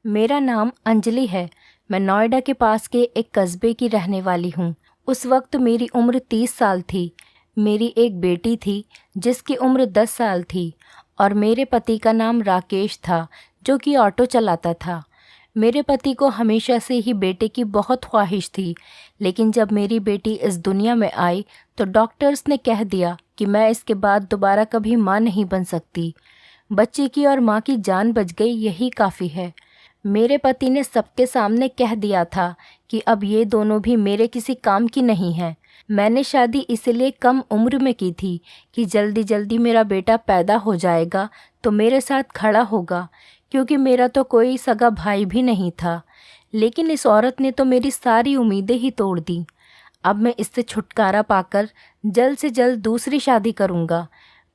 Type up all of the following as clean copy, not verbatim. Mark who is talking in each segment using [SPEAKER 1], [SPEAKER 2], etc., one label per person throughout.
[SPEAKER 1] मेरा नाम अंजलि है। मैं नोएडा के पास के एक कस्बे की रहने वाली हूँ। उस वक्त मेरी उम्र 30 साल थी। मेरी एक बेटी थी जिसकी उम्र 10 साल थी और मेरे पति का नाम राकेश था, जो कि ऑटो चलाता था। मेरे पति को हमेशा से ही बेटे की बहुत ख्वाहिश थी, लेकिन जब मेरी बेटी इस दुनिया में आई तो डॉक्टर्स ने कह दिया कि मैं इसके बाद दोबारा कभी माँ नहीं बन सकती। बच्चे की और माँ की जान बच गई, यही काफ़ी है। मेरे पति ने सबके सामने कह दिया था कि अब ये दोनों भी मेरे किसी काम की नहीं हैं। मैंने शादी इसलिए कम उम्र में की थी कि जल्दी जल्दी मेरा बेटा पैदा हो जाएगा तो मेरे साथ खड़ा होगा, क्योंकि मेरा तो कोई सगा भाई भी नहीं था। लेकिन इस औरत ने तो मेरी सारी उम्मीदें ही तोड़ दी। अब मैं इससे छुटकारा पाकर जल्द से जल्द दूसरी शादी करूँगा।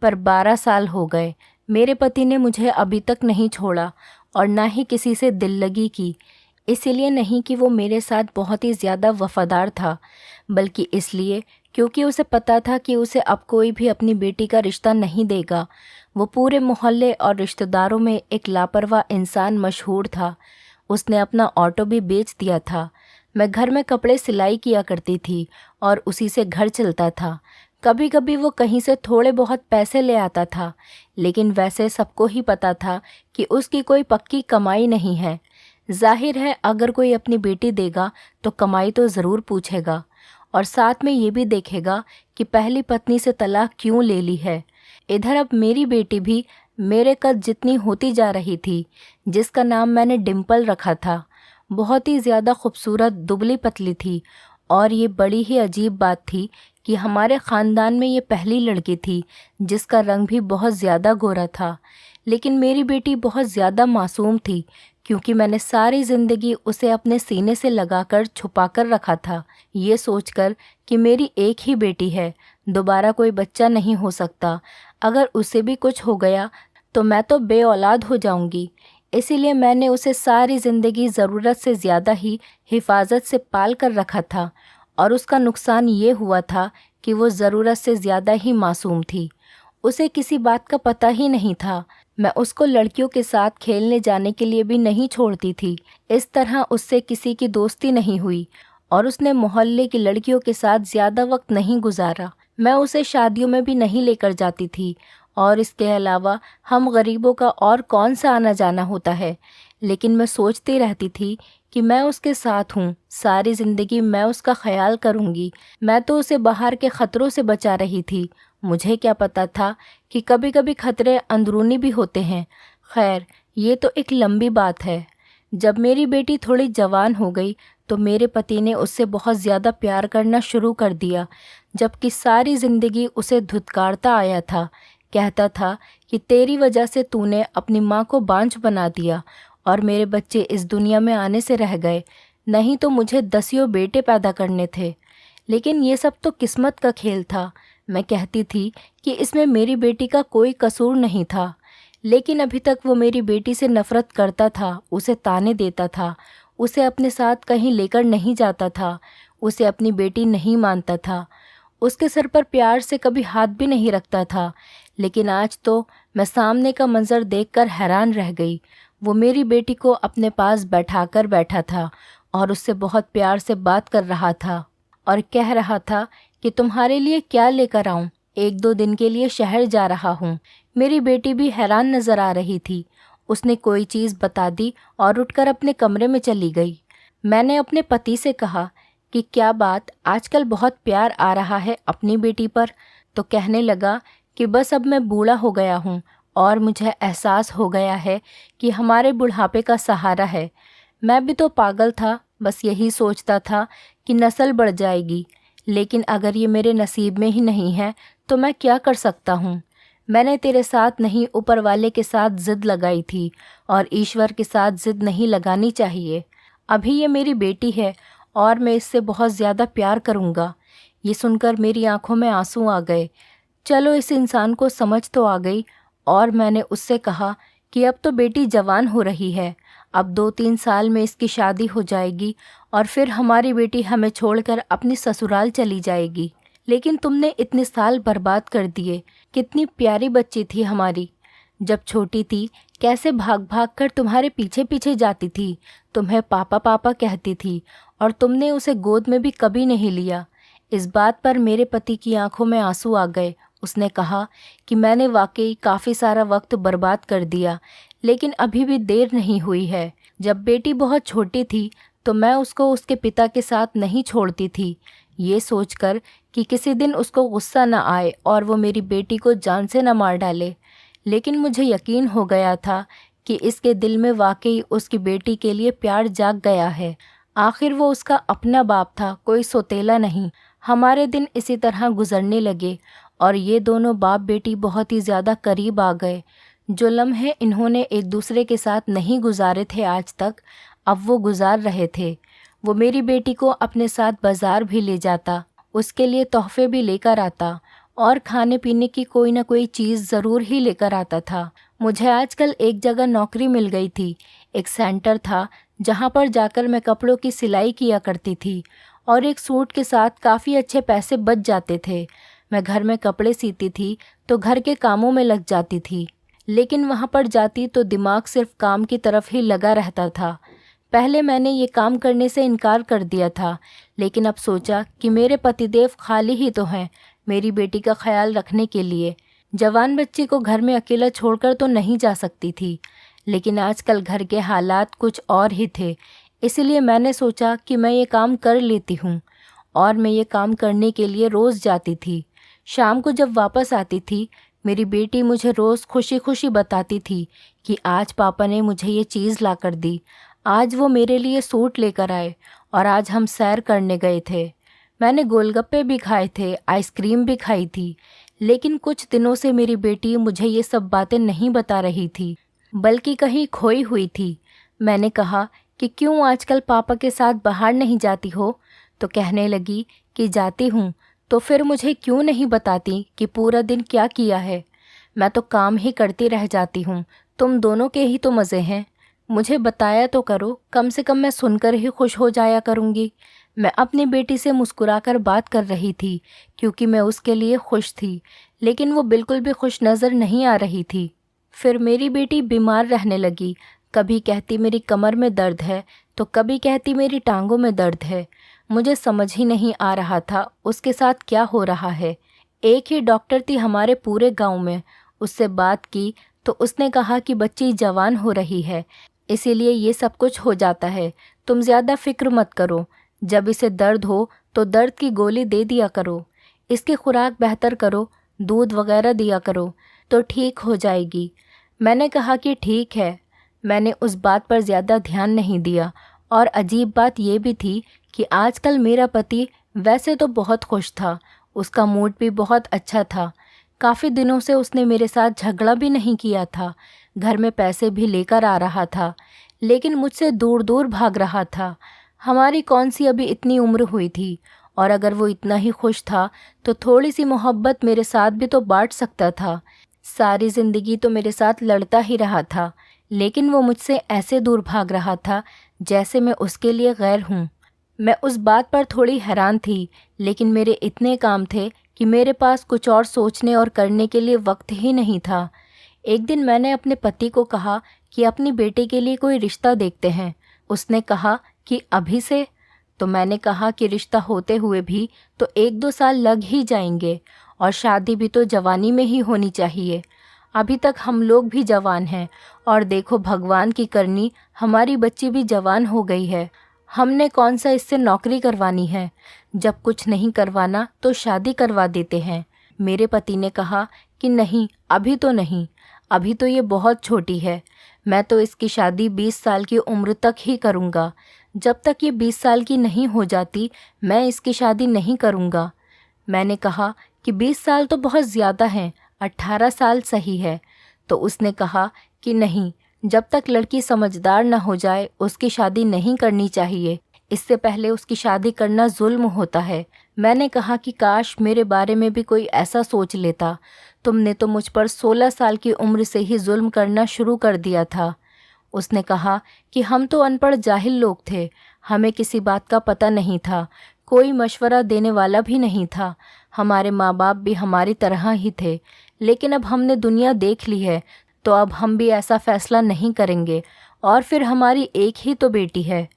[SPEAKER 1] पर 12 साल हो गए, मेरे पति ने मुझे अभी तक नहीं छोड़ा और ना ही किसी से दिल लगी की। इसीलिए नहीं कि वो मेरे साथ बहुत ही ज़्यादा वफ़ादार था, बल्कि इसलिए क्योंकि उसे पता था कि उसे अब कोई भी अपनी बेटी का रिश्ता नहीं देगा। वो पूरे मोहल्ले और रिश्तेदारों में एक लापरवाह इंसान मशहूर था। उसने अपना ऑटो भी बेच दिया था। मैं घर में कपड़े सिलाई किया करती थी और उसी से घर चलता था। कभी कभी वो कहीं से थोड़े बहुत पैसे ले आता था, लेकिन वैसे सबको ही पता था कि उसकी कोई पक्की कमाई नहीं है। जाहिर है, अगर कोई अपनी बेटी देगा तो कमाई तो ज़रूर पूछेगा और साथ में ये भी देखेगा कि पहली पत्नी से तलाक क्यों ले ली है। इधर अब मेरी बेटी भी मेरे कद जितनी होती जा रही थी, जिसका नाम मैंने डिम्पल रखा था। बहुत ही ज़्यादा खूबसूरत दुबली पतली थी और ये बड़ी ही अजीब बात थी कि हमारे ख़ानदान में ये पहली लड़की थी जिसका रंग भी बहुत ज़्यादा गोरा था। लेकिन मेरी बेटी बहुत ज़्यादा मासूम थी, क्योंकि मैंने सारी ज़िंदगी उसे अपने सीने से लगाकर छुपा कर रखा था, ये सोचकर कि मेरी एक ही बेटी है, दोबारा कोई बच्चा नहीं हो सकता। अगर उसे भी कुछ हो गया तो मैं तो बे औलाद हो जाऊंगी। इसीलिए मैंने उसे सारी ज़िंदगी ज़रूरत से ज़्यादा ही हिफाजत से पाल कर रखा था और उसका नुकसान ये हुआ था कि वो ज़रूरत से ज़्यादा ही मासूम थी। उसे किसी बात का पता ही नहीं था। मैं उसको लड़कियों के साथ खेलने जाने के लिए भी नहीं छोड़ती थी। इस तरह उससे किसी की दोस्ती नहीं हुई और उसने मोहल्ले की लड़कियों के साथ ज़्यादा वक्त नहीं गुजारा। मैं उसे शादियों में भी नहीं लेकर जाती थी और इसके अलावा हम गरीबों का और कौन सा आना जाना होता है। लेकिन मैं सोचती रहती थी कि मैं उसके साथ हूँ, सारी ज़िंदगी मैं उसका ख्याल करूँगी। मैं तो उसे बाहर के ख़तरों से बचा रही थी। मुझे क्या पता था कि कभी कभी खतरे अंदरूनी भी होते हैं। खैर, ये तो एक लंबी बात है। जब मेरी बेटी थोड़ी जवान हो गई तो मेरे पति ने उससे बहुत ज़्यादा प्यार करना शुरू कर दिया, जबकि सारी ज़िंदगी उसे धुतकारता आया था। कहता था कि तेरी वजह से तूने अपनी माँ को बांझ बना दिया और मेरे बच्चे इस दुनिया में आने से रह गए, नहीं तो मुझे 10 बेटे पैदा करने थे। लेकिन ये सब तो किस्मत का खेल था। मैं कहती थी कि इसमें मेरी बेटी का कोई कसूर नहीं था, लेकिन अभी तक वो मेरी बेटी से नफ़रत करता था, उसे ताने देता था, उसे अपने साथ कहीं लेकर नहीं जाता था, उसे अपनी बेटी नहीं मानता था, उसके सर पर प्यार से कभी हाथ भी नहीं रखता था। लेकिन आज तो मैं सामने का मंजर देखकर हैरान रह गई। वो मेरी बेटी को अपने पास बैठाकर बैठा था और उससे बहुत प्यार से बात कर रहा था और कह रहा था कि तुम्हारे लिए क्या लेकर आऊं, 1-2 दिन के लिए शहर जा रहा हूं। मेरी बेटी भी हैरान नज़र आ रही थी। उसने कोई चीज़ बता दी और उठकर अपने कमरे में चली गई। मैंने अपने पति से कहा कि क्या बात, आजकल बहुत प्यार आ रहा है अपनी बेटी पर। तो कहने लगा कि बस अब मैं बूढ़ा हो गया हूँ और मुझे एहसास हो गया है कि हमारे बुढ़ापे का सहारा है। मैं भी तो पागल था, बस यही सोचता था कि नस्ल बढ़ जाएगी, लेकिन अगर ये मेरे नसीब में ही नहीं है तो मैं क्या कर सकता हूँ। मैंने तेरे साथ नहीं, ऊपर वाले के साथ ज़िद लगाई थी और ईश्वर के साथ ज़िद नहीं लगानी चाहिए। अभी ये मेरी बेटी है और मैं इससे बहुत ज़्यादा प्यार करूँगा। ये सुनकर मेरी आंखों में आंसू आ गए। चलो, इस इंसान को समझ तो आ गई और मैंने उससे कहा कि अब तो बेटी जवान हो रही है, अब 2-3 साल में इसकी शादी हो जाएगी और फिर हमारी बेटी हमें छोड़कर अपनी ससुराल चली जाएगी। लेकिन तुमने इतने साल बर्बाद कर दिए। कितनी प्यारी बच्ची थी हमारी, जब छोटी थी कैसे भाग भाग कर तुम्हारे पीछे पीछे जाती थी, तुम्हें पापा पापा कहती थी और तुमने उसे गोद में भी कभी नहीं लिया। इस बात पर मेरे पति की आंखों में आंसू आ गए। उसने कहा कि मैंने वाकई काफ़ी सारा वक्त बर्बाद कर दिया, लेकिन अभी भी देर नहीं हुई है। जब बेटी बहुत छोटी थी तो मैं उसको उसके पिता के साथ नहीं छोड़ती थी, ये सोचकर कि किसी दिन उसको गुस्सा न आए और वो मेरी बेटी को जान से न मार डाले। लेकिन मुझे यकीन हो गया था कि इसके दिल में वाकई उसकी बेटी के लिए प्यार जाग गया है। आखिर वो उसका अपना बाप था, कोई सौतेला नहीं। हमारे दिन इसी तरह गुजरने लगे और ये दोनों बाप बेटी बहुत ही ज़्यादा करीब आ गए। जो लम्हे इन्होंने एक दूसरे के साथ नहीं गुजारे थे आज तक, अब वो गुजार रहे थे। वो मेरी बेटी को अपने साथ बाज़ार भी ले जाता, उसके लिए तोहफे भी लेकर आता और खाने पीने की कोई ना कोई चीज़ ज़रूर ही लेकर आता था। मुझे आजकल एक जगह नौकरी मिल गई थी। एक सेंटर था जहाँ पर जाकर मैं कपड़ों की सिलाई किया करती थी और एक सूट के साथ काफ़ी अच्छे पैसे बच जाते थे। मैं घर में कपड़े सीती थी तो घर के कामों में लग जाती थी, लेकिन वहाँ पर जाती तो दिमाग सिर्फ काम की तरफ ही लगा रहता था। पहले मैंने ये काम करने से इनकार कर दिया था, लेकिन अब सोचा कि मेरे पतिदेव खाली ही तो हैं मेरी बेटी का ख्याल रखने के लिए। जवान बच्ची को घर में अकेला छोड़कर तो नहीं जा सकती थी, लेकिन आजकल घर के हालात कुछ और ही थे। इसलिए मैंने सोचा कि मैं ये काम कर लेती हूँ और मैं ये काम करने के लिए रोज़ जाती थी। शाम को जब वापस आती थी, मेरी बेटी मुझे रोज़ खुशी खुशी बताती थी कि आज पापा ने मुझे ये चीज़ ला कर दी, आज वो मेरे लिए सूट लेकर आए और आज हम सैर करने गए थे। मैंने गोलगप्पे भी खाए थे, आइसक्रीम भी खाई थी, लेकिन कुछ दिनों से मेरी बेटी मुझे ये सब बातें नहीं बता रही थी, बल्कि कहीं खोई हुई थी। मैंने कहा कि क्यों आजकल पापा के साथ बाहर नहीं जाती हो? तो कहने लगी कि जाती हूँ, तो फिर मुझे क्यों नहीं बताती कि पूरा दिन क्या किया है? मैं तो काम ही करती रह जाती हूँ, तुम दोनों के ही तो मज़े हैं। मुझे बताया तो करो, कम से कम मैं सुनकर ही खुश हो जाया करूँगी। मैं अपनी बेटी से मुस्कुराकर बात कर रही थी क्योंकि मैं उसके लिए खुश थी, लेकिन वो बिल्कुल भी खुश नज़र नहीं आ रही थी। फिर मेरी बेटी बीमार रहने लगी। कभी कहती मेरी कमर में दर्द है तो कभी कहती मेरी टांगों में दर्द है। मुझे समझ ही नहीं आ रहा था उसके साथ क्या हो रहा है। एक ही डॉक्टर थी हमारे पूरे गांव में, उससे बात की तो उसने कहा कि बच्ची जवान हो रही है, इसीलिए ये सब कुछ हो जाता है। तुम ज़्यादा फिक्र मत करो, जब इसे दर्द हो तो दर्द की गोली दे दिया करो, इसकी खुराक बेहतर करो, दूध वगैरह दिया करो तो ठीक हो जाएगी। मैंने कहा कि ठीक है। मैंने उस बात पर ज़्यादा ध्यान नहीं दिया और अजीब बात यह भी थी कि आजकल मेरा पति वैसे तो बहुत खुश था, उसका मूड भी बहुत अच्छा था। काफ़ी दिनों से उसने मेरे साथ झगड़ा भी नहीं किया था, घर में पैसे भी लेकर आ रहा था, लेकिन मुझसे दूर दूर भाग रहा था। हमारी कौन सी अभी इतनी उम्र हुई थी, और अगर वो इतना ही खुश था तो थोड़ी सी मोहब्बत मेरे साथ भी तो बांट सकता था। सारी ज़िंदगी तो मेरे साथ लड़ता ही रहा था, लेकिन वो मुझसे ऐसे दूर भाग रहा था जैसे मैं उसके लिए गैर हूँ। मैं उस बात पर थोड़ी हैरान थी, लेकिन मेरे इतने काम थे कि मेरे पास कुछ और सोचने और करने के लिए वक्त ही नहीं था। एक दिन मैंने अपने पति को कहा कि अपनी बेटी के लिए कोई रिश्ता देखते हैं। उसने कहा कि अभी से? तो मैंने कहा कि रिश्ता होते हुए भी तो 1-2 साल लग ही जाएंगे और शादी भी तो जवानी में ही होनी चाहिए। अभी तक हम लोग भी जवान हैं और देखो भगवान की करनी हमारी बच्ची भी जवान हो गई है। हमने कौन सा इससे नौकरी करवानी है, जब कुछ नहीं करवाना तो शादी करवा देते हैं। मेरे पति ने कहा कि नहीं, अभी तो नहीं, अभी तो ये बहुत छोटी है, मैं तो इसकी शादी 20 साल की उम्र तक ही करूँगा। जब तक ये 20 साल की नहीं हो जाती मैं इसकी शादी नहीं करूँगा। मैंने कहा कि 20 साल तो बहुत ज़्यादा हैं, 18 साल सही है। तो उसने कहा कि नहीं, जब तक लड़की समझदार न हो जाए उसकी शादी नहीं करनी चाहिए, इससे पहले उसकी शादी करना जुल्म होता है। मैंने कहा कि काश मेरे बारे में भी कोई ऐसा सोच लेता, तुमने तो मुझ पर 16 साल की उम्र से ही जुल्म करना शुरू कर दिया था। उसने कहा कि हम तो अनपढ़ जाहिल लोग थे, हमें किसी बात का पता नहीं था, कोई मशवरा देने वाला भी नहीं था, हमारे माँ बाप भी हमारी तरह ही थे, लेकिन अब हमने दुनिया देख ली है तो तो अब हम भी ऐसा फैसला नहीं करेंगे, और फिर हमारी एक ही तो बेटी है।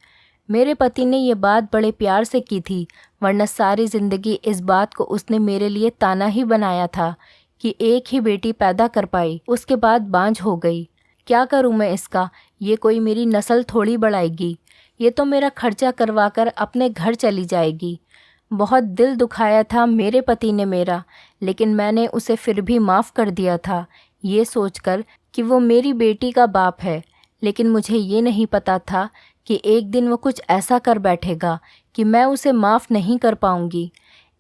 [SPEAKER 1] मेरे पति ने ये बात बड़े प्यार से की थी, वरना सारी ज़िंदगी इस बात को उसने मेरे लिए ताना ही बनाया था कि एक ही बेटी पैदा कर पाई, उसके बाद बांझ हो गई। क्या करूं मैं इसका? ये कोई मेरी नस्ल थोड़ी बढ़ाएगी, ये तो मेरा खर्चा करवा कर अपने घर चली जाएगी। बहुत दिल दुखाया था मेरे पति ने मेरा, लेकिन मैंने उसे फिर भी माफ़ कर दिया था, ये सोचकर कि वो मेरी बेटी का बाप है। लेकिन मुझे ये नहीं पता था कि एक दिन वो कुछ ऐसा कर बैठेगा कि मैं उसे माफ़ नहीं कर पाऊंगी।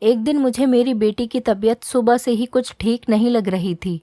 [SPEAKER 1] एक दिन मुझे मेरी बेटी की तबीयत सुबह से ही कुछ ठीक नहीं लग रही थी,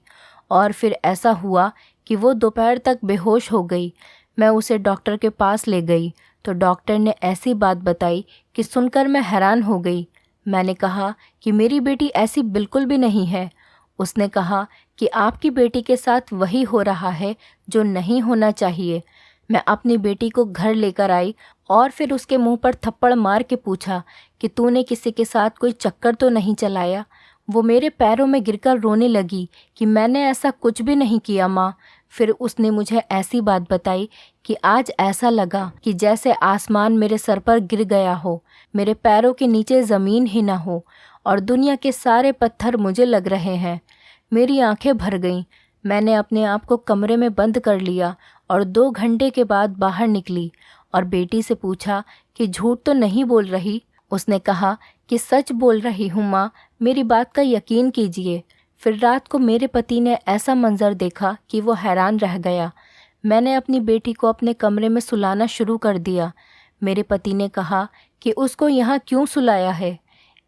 [SPEAKER 1] और फिर ऐसा हुआ कि वो दोपहर तक बेहोश हो गई। मैं उसे डॉक्टर के पास ले गई तो डॉक्टर ने ऐसी बात बताई कि सुनकर मैं हैरान हो गई। मैंने कहा कि मेरी बेटी ऐसी बिल्कुल भी नहीं है। उसने कहा कि आपकी बेटी के साथ वही हो रहा है जो नहीं होना चाहिए। मैं अपनी बेटी को घर लेकर आई और फिर उसके मुंह पर थप्पड़ मार के पूछा कि तूने किसी के साथ कोई चक्कर तो नहीं चलाया। वो मेरे पैरों में गिरकर रोने लगी कि मैंने ऐसा कुछ भी नहीं किया माँ। फिर उसने मुझे ऐसी बात बताई कि आज ऐसा लगा कि जैसे आसमान मेरे सर पर गिर गया हो, मेरे पैरों के नीचे ज़मीन ही ना हो और दुनिया के सारे पत्थर मुझे लग रहे हैं। मेरी आंखें भर गईं। मैंने अपने आप को कमरे में बंद कर लिया और 2 घंटे के बाद बाहर निकली और बेटी से पूछा कि झूठ तो नहीं बोल रही। उसने कहा कि सच बोल रही हूँ माँ, मेरी बात का यकीन कीजिए। फिर रात को मेरे पति ने ऐसा मंजर देखा कि वो हैरान रह गया। मैंने अपनी बेटी को अपने कमरे में सुलाना शुरू कर दिया। मेरे पति ने कहा कि उसको यहाँ क्यों सुलाया है,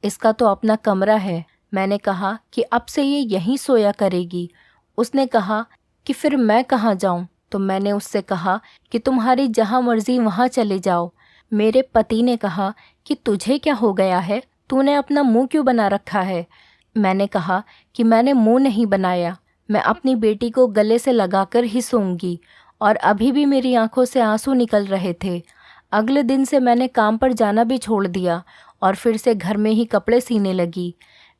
[SPEAKER 1] इसका तो अपना कमरा है। मैंने कहा कि अब से ये यहीं सोया करेगी। उसने कहा कि फिर मैं कहाँ जाऊँ? तो मैंने उससे कहा कि तुम्हारी जहाँ मर्जी वहाँ चले जाओ। मेरे पति ने कहा कि तुझे क्या हो गया है, तूने अपना मुंह क्यों बना रखा है? मैंने कहा कि मैंने मुंह नहीं बनाया, मैं अपनी बेटी को गले से लगाकर ही सोऊंगी। और अभी भी मेरी आंखों से आंसू निकल रहे थे। अगले दिन से मैंने काम पर जाना भी छोड़ दिया और फिर से घर में ही कपड़े सीने लगी।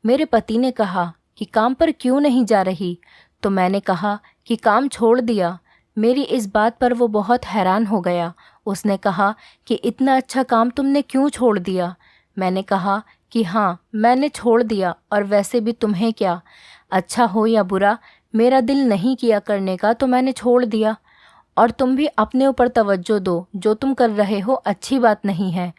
[SPEAKER 1] मेरे पति ने कहा कि काम पर क्यों नहीं जा रही? तो मैंने कहा कि काम छोड़ दिया। मेरी इस बात पर वो बहुत हैरान हो गया। उसने कहा कि इतना अच्छा काम तुमने क्यों छोड़ दिया? मैंने कहा कि हाँ, मैंने छोड़ दिया, और वैसे भी तुम्हें क्या, अच्छा हो या बुरा, मेरा दिल नहीं किया करने का तो मैंने छोड़ दिया। और तुम भी अपने ऊपर तवज्जो दो, जो तुम कर रहे हो अच्छी बात नहीं है,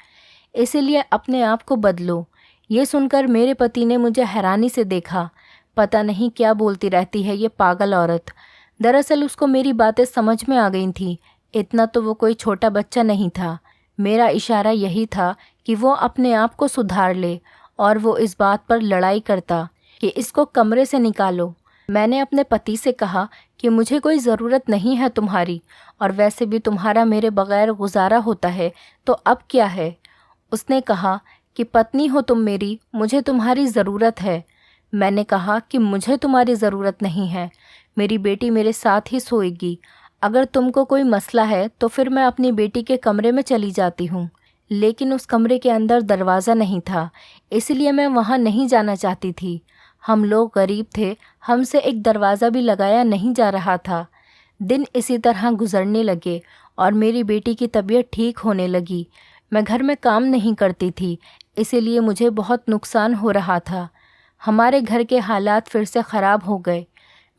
[SPEAKER 1] इसीलिए अपने आप को बदलो। ये सुनकर मेरे पति ने मुझे हैरानी से देखा। पता नहीं क्या बोलती रहती है ये पागल औरत। दरअसल उसको मेरी बातें समझ में आ गई थी। इतना तो वो कोई छोटा बच्चा नहीं था। मेरा इशारा यही था कि वो अपने आप को सुधार ले, और वो इस बात पर लड़ाई करता कि इसको कमरे से निकालो। मैंने अपने पति से कहा कि मुझे कोई ज़रूरत नहीं है तुम्हारी, और वैसे भी तुम्हारा मेरे बगैर गुजारा होता है, तो अब क्या है? उसने कहा कि पत्नी हो तुम मेरी, मुझे तुम्हारी ज़रूरत है। मैंने कहा कि मुझे तुम्हारी ज़रूरत नहीं है, मेरी बेटी मेरे साथ ही सोएगी। अगर तुमको कोई मसला है तो फिर मैं अपनी बेटी के कमरे में चली जाती हूँ। लेकिन उस कमरे के अंदर दरवाज़ा नहीं था, इसलिए मैं वहाँ नहीं जाना चाहती थी। हम लोग गरीब थे, हमसे एक दरवाज़ा भी लगाया नहीं जा रहा था। दिन इसी तरह गुजरने लगे और मेरी बेटी की तबीयत ठीक होने लगी। मैं घर में काम नहीं करती थी, इसीलिए मुझे बहुत नुकसान हो रहा था। हमारे घर के हालात फिर से ख़राब हो गए।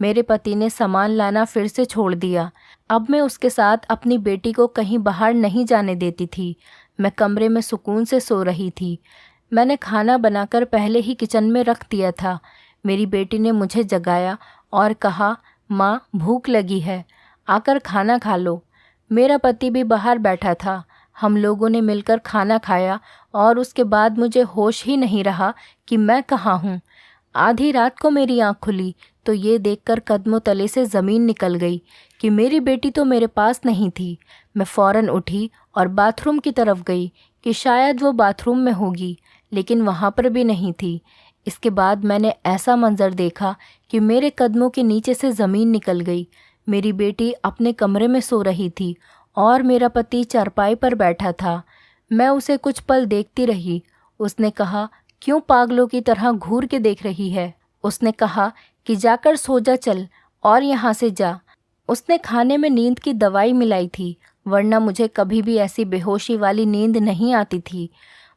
[SPEAKER 1] मेरे पति ने सामान लाना फिर से छोड़ दिया। अब मैं उसके साथ अपनी बेटी को कहीं बाहर नहीं जाने देती थी। मैं कमरे में सुकून से सो रही थी। मैंने खाना बनाकर पहले ही किचन में रख दिया था। मेरी बेटी ने मुझे जगाया और कहा, माँ भूख लगी है, आकर खाना खा लो। मेरा पति भी बाहर बैठा था। हम लोगों ने मिलकर खाना खाया और उसके बाद मुझे होश ही नहीं रहा कि मैं कहाँ हूँ। आधी रात को मेरी आँख खुली तो ये देखकर कदमों तले से ज़मीन निकल गई कि मेरी बेटी तो मेरे पास नहीं थी। मैं फ़ौरन उठी और बाथरूम की तरफ गई कि शायद वो बाथरूम में होगी, लेकिन वहाँ पर भी नहीं थी। इसके बाद मैंने ऐसा मंजर देखा कि मेरे कदमों के नीचे से ज़मीन निकल गई। मेरी बेटी अपने कमरे में सो रही थी और मेरा पति चारपाई पर बैठा था। मैं उसे कुछ पल देखती रही। उसने कहा, क्यों पागलों की तरह घूर के देख रही है? उसने कहा कि जाकर सो जा चल और यहाँ से जा। उसने खाने में नींद की दवाई मिलाई थी, वरना मुझे कभी भी ऐसी बेहोशी वाली नींद नहीं आती थी।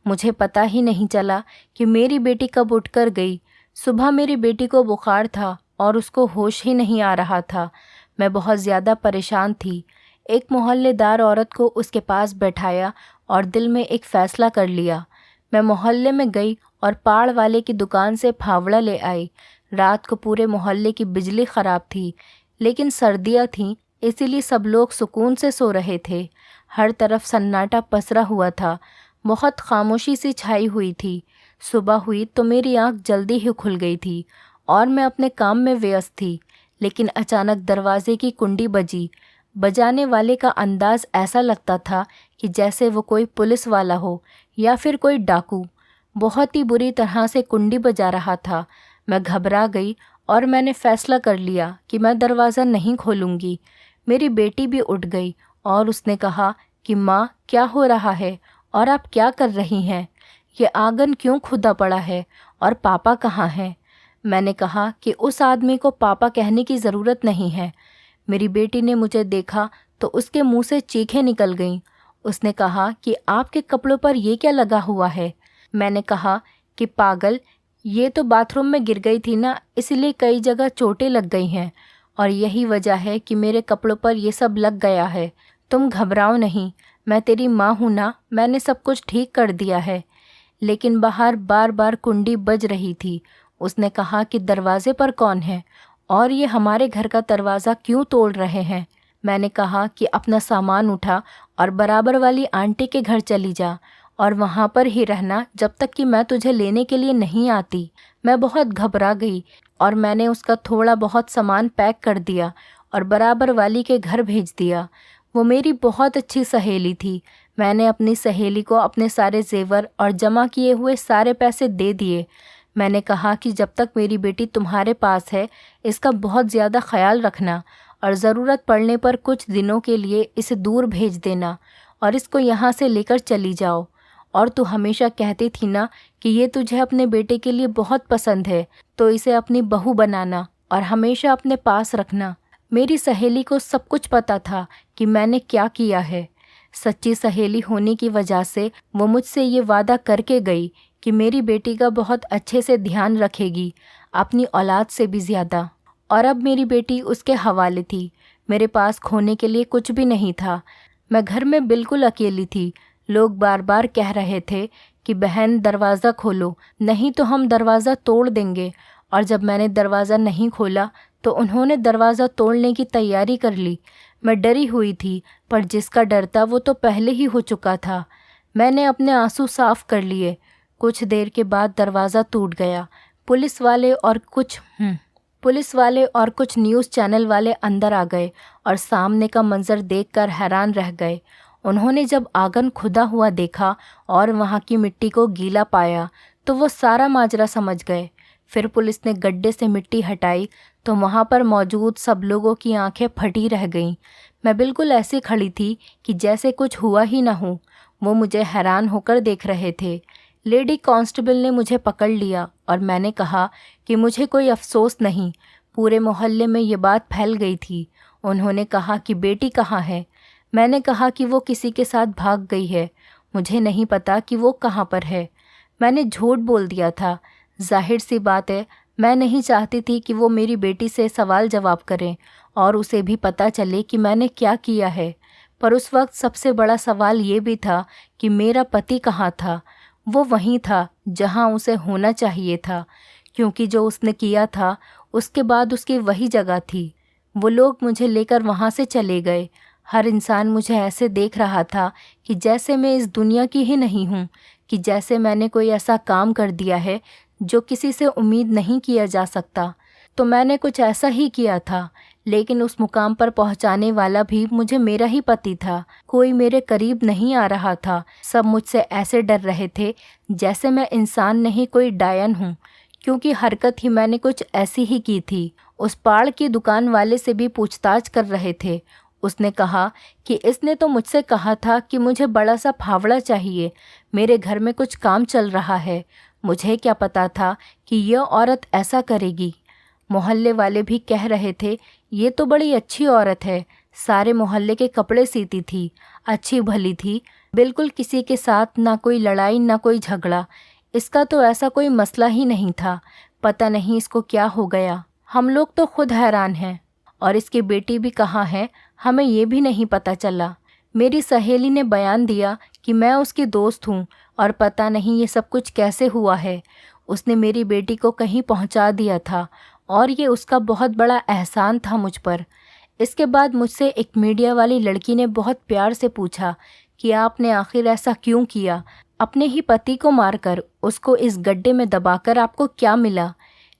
[SPEAKER 1] मुझे पता ही नहीं चला कि मेरी बेटी कब उठकर गई। सुबह मेरी बेटी को बुखार था और उसको होश ही नहीं आ रहा था। मैं बहुत ज़्यादा परेशान थी। एक मोहल्लेदार औरत को उसके पास बैठाया और दिल में एक फ़ैसला कर लिया। मैं मोहल्ले में गई और पाड़ वाले की दुकान से फावड़ा ले आई। रात को पूरे मोहल्ले की बिजली ख़राब थी, लेकिन सर्दियाँ थीं, इसीलिए सब लोग सुकून से सो रहे थे। हर तरफ सन्नाटा पसरा हुआ था, बहुत खामोशी सी छाई हुई थी। सुबह हुई तो मेरी आंख जल्दी ही खुल गई थी और मैं अपने काम में व्यस्त थी, लेकिन अचानक दरवाजे की कुंडी बजी। बजाने वाले का अंदाज ऐसा लगता था कि जैसे वो कोई पुलिस वाला हो या फिर कोई डाकू। बहुत ही बुरी तरह से कुंडी बजा रहा था। मैं घबरा गई और मैंने फैसला कर लिया कि मैं दरवाज़ा नहीं खोलूँगी। मेरी बेटी भी उठ गई और उसने कहा कि माँ, क्या हो रहा है और आप क्या कर रही हैं? ये आंगन क्यों खुदा पड़ा है और पापा कहाँ हैं? मैंने कहा कि उस आदमी को पापा कहने की ज़रूरत नहीं है। मेरी बेटी ने मुझे देखा तो उसके मुंह से चीखें निकल गईं। उसने कहा कि आपके कपड़ों पर ये क्या लगा हुआ है? मैंने कहा कि पागल, ये तो बाथरूम में गिर गई थी ना, इसलिए कई जगह चोटें लग गई हैं और यही वजह है कि मेरे कपड़ों पर ये सब लग गया है। तुम घबराओ नहीं, मैं तेरी माँ हूँ ना, मैंने सब कुछ ठीक कर दिया है। लेकिन बाहर बार बार कुंडी बज रही थी। उसने कहा कि दरवाजे पर कौन है और ये हमारे घर का दरवाज़ा क्यों तोड़ रहे हैं? मैंने कहा कि अपना सामान उठा और बराबर वाली आंटी के घर चली जा और वहाँ पर ही रहना जब तक कि मैं तुझे लेने के लिए नहीं आती। मैं बहुत घबरा गई और मैंने उसका थोड़ा बहुत सामान पैक कर दिया और बराबर वाली के घर भेज दिया। वो मेरी बहुत अच्छी सहेली थी। मैंने अपनी सहेली को अपने सारे जेवर और जमा किए हुए सारे पैसे दे दिए। मैंने कहा कि जब तक मेरी बेटी तुम्हारे पास है, इसका बहुत ज़्यादा ख्याल रखना और ज़रूरत पड़ने पर कुछ दिनों के लिए इसे दूर भेज देना और इसको यहाँ से लेकर चली जाओ। और तू हमेशा कहती थी ना कि ये तुझे अपने बेटे के लिए बहुत पसंद है, तो इसे अपनी बहू बनाना और हमेशा अपने पास रखना। मेरी सहेली को सब कुछ पता था कि मैंने क्या किया है। सच्ची सहेली होने की वजह से वो मुझसे ये वादा करके गई कि मेरी बेटी का बहुत अच्छे से ध्यान रखेगी, अपनी औलाद से भी ज़्यादा। और अब मेरी बेटी उसके हवाले थी। मेरे पास खोने के लिए कुछ भी नहीं था। मैं घर में बिल्कुल अकेली थी। लोग बार बार कह रहे थे कि बहन, दरवाज़ा खोलो, नहीं तो हम दरवाज़ा तोड़ देंगे। और जब मैंने दरवाज़ा नहीं खोला तो उन्होंने दरवाज़ा तोड़ने की तैयारी कर ली। मैं डरी हुई थी, पर जिसका डर था वो तो पहले ही हो चुका था। मैंने अपने आंसू साफ कर लिए। कुछ देर के बाद दरवाज़ा टूट गया। पुलिस वाले और कुछ न्यूज़ चैनल वाले अंदर आ गए और सामने का मंजर देखकर हैरान रह गए। उन्होंने जब आंगन खुदा हुआ देखा और वहाँ की मिट्टी को गीला पाया तो वो सारा माजरा समझ गए। फिर पुलिस ने गड्ढे से मिट्टी हटाई तो वहाँ पर मौजूद सब लोगों की आंखें फटी रह गईं। मैं बिल्कुल ऐसी खड़ी थी कि जैसे कुछ हुआ ही ना हो। वो मुझे हैरान होकर देख रहे थे। लेडी कांस्टेबल ने मुझे पकड़ लिया और मैंने कहा कि मुझे कोई अफसोस नहीं। पूरे मोहल्ले में ये बात फैल गई थी। उन्होंने कहा कि बेटी कहाँ है? मैंने कहा कि वो किसी के साथ भाग गई है, मुझे नहीं पता कि वो कहाँ पर है। मैंने झूठ बोल दिया था। जाहिर सी बात है, मैं नहीं चाहती थी कि वो मेरी बेटी से सवाल जवाब करें और उसे भी पता चले कि मैंने क्या किया है। पर उस वक्त सबसे बड़ा सवाल ये भी था कि मेरा पति कहाँ था। वो वहीं था जहाँ उसे होना चाहिए था, क्योंकि जो उसने किया था उसके बाद उसकी वही जगह थी। वो लोग मुझे लेकर वहाँ से चले गए। हर इंसान मुझे ऐसे देख रहा था कि जैसे मैं इस दुनिया की ही नहीं हूँ, कि जैसे मैंने कोई ऐसा काम कर दिया है जो किसी से उम्मीद नहीं किया जा सकता। तो मैंने कुछ ऐसा ही किया था, लेकिन उस मुकाम पर पहुंचाने वाला भी मुझे मेरा ही पति था। कोई मेरे करीब नहीं आ रहा था। सब मुझसे ऐसे डर रहे थे जैसे मैं इंसान नहीं, कोई डायन हूँ, क्योंकि हरकत ही मैंने कुछ ऐसी ही की थी। उस पाड़ की दुकान वाले से भी पूछताछ कर रहे थे। उसने कहा कि इसने तो मुझसे कहा था कि मुझे बड़ा सा फावड़ा चाहिए, मेरे घर में कुछ काम चल रहा है। मुझे क्या पता था कि यह औरत ऐसा करेगी। मोहल्ले वाले भी कह रहे थे, ये तो बड़ी अच्छी औरत है, सारे मोहल्ले के कपड़े सीती थी, अच्छी भली थी, बिल्कुल किसी के साथ ना कोई लड़ाई ना कोई झगड़ा, इसका तो ऐसा कोई मसला ही नहीं था। पता नहीं इसको क्या हो गया, हम लोग तो खुद हैरान हैं। और इसकी बेटी भी कहाँ है, हमें ये भी नहीं पता चला। मेरी सहेली ने बयान दिया कि मैं उसकी दोस्त हूँ और पता नहीं ये सब कुछ कैसे हुआ है। उसने मेरी बेटी को कहीं पहुँचा दिया था और ये उसका बहुत बड़ा एहसान था मुझ पर। इसके बाद मुझसे एक मीडिया वाली लड़की ने बहुत प्यार से पूछा कि आपने आखिर ऐसा क्यों किया, अपने ही पति को मारकर उसको इस गड्ढे में दबाकर आपको क्या मिला।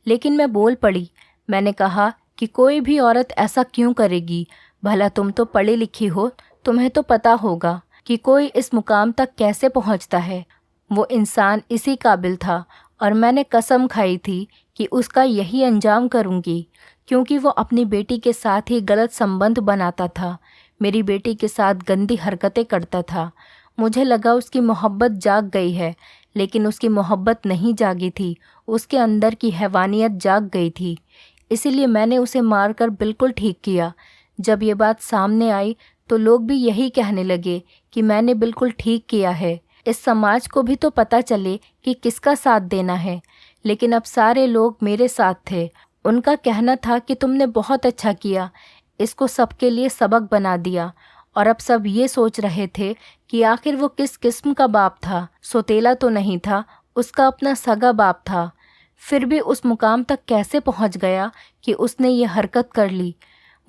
[SPEAKER 1] लेकिन मैं बोल पड़ी। मैंने कहा कि कोई भी औरत ऐसा क्यों करेगी, भला तुम तो पढ़ी लिखी हो, तुम्हें तो पता होगा कि कोई इस मुकाम तक कैसे पहुंचता है। वो इंसान इसी काबिल था और मैंने कसम खाई थी कि उसका यही अंजाम करूंगी, क्योंकि वो अपनी बेटी के साथ ही गलत संबंध बनाता था, मेरी बेटी के साथ गंदी हरकतें करता था। मुझे लगा उसकी मोहब्बत जाग गई है, लेकिन उसकी मोहब्बत नहीं जागी थी, उसके अंदर की हैवानियत जाग गई थी। इसीलिए मैंने उसे मारकर बिल्कुल ठीक किया। जब ये बात सामने आई तो लोग भी यही कहने लगे कि मैंने बिल्कुल ठीक किया है, इस समाज को भी तो पता चले कि किसका साथ देना है। लेकिन अब सारे लोग मेरे साथ थे। उनका कहना था कि तुमने बहुत अच्छा किया, इसको सबके लिए सबक बना दिया। और अब सब ये सोच रहे थे कि आखिर वो किस किस्म का बाप था, सौतेला तो नहीं था, उसका अपना सगा बाप था। फिर भी उस मुकाम तक कैसे पहुंच गया कि उसने ये हरकत कर ली।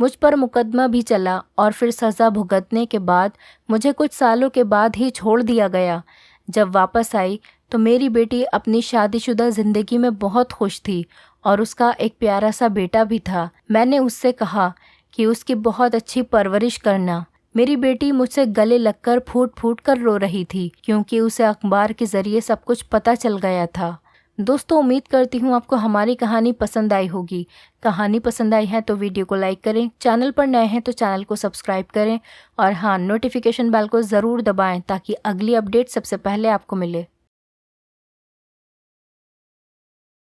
[SPEAKER 1] मुझ पर मुकदमा भी चला और फिर सज़ा भुगतने के बाद मुझे कुछ सालों के बाद ही छोड़ दिया गया। जब वापस आई तो मेरी बेटी अपनी शादीशुदा ज़िंदगी में बहुत खुश थी और उसका एक प्यारा सा बेटा भी था। मैंने उससे कहा कि उसकी बहुत अच्छी परवरिश करना। मेरी बेटी मुझसे गले लगकर फूट फूट कर रो रही थी, क्योंकि उसे अखबार के ज़रिए सब कुछ पता चल गया था। दोस्तों, उम्मीद करती हूँ आपको हमारी कहानी पसंद आई होगी। कहानी पसंद आई है तो वीडियो को लाइक करें, चैनल पर नए हैं तो चैनल को सब्सक्राइब करें और हाँ, नोटिफिकेशन बेल को ज़रूर दबाएं ताकि अगली अपडेट सबसे पहले आपको मिले।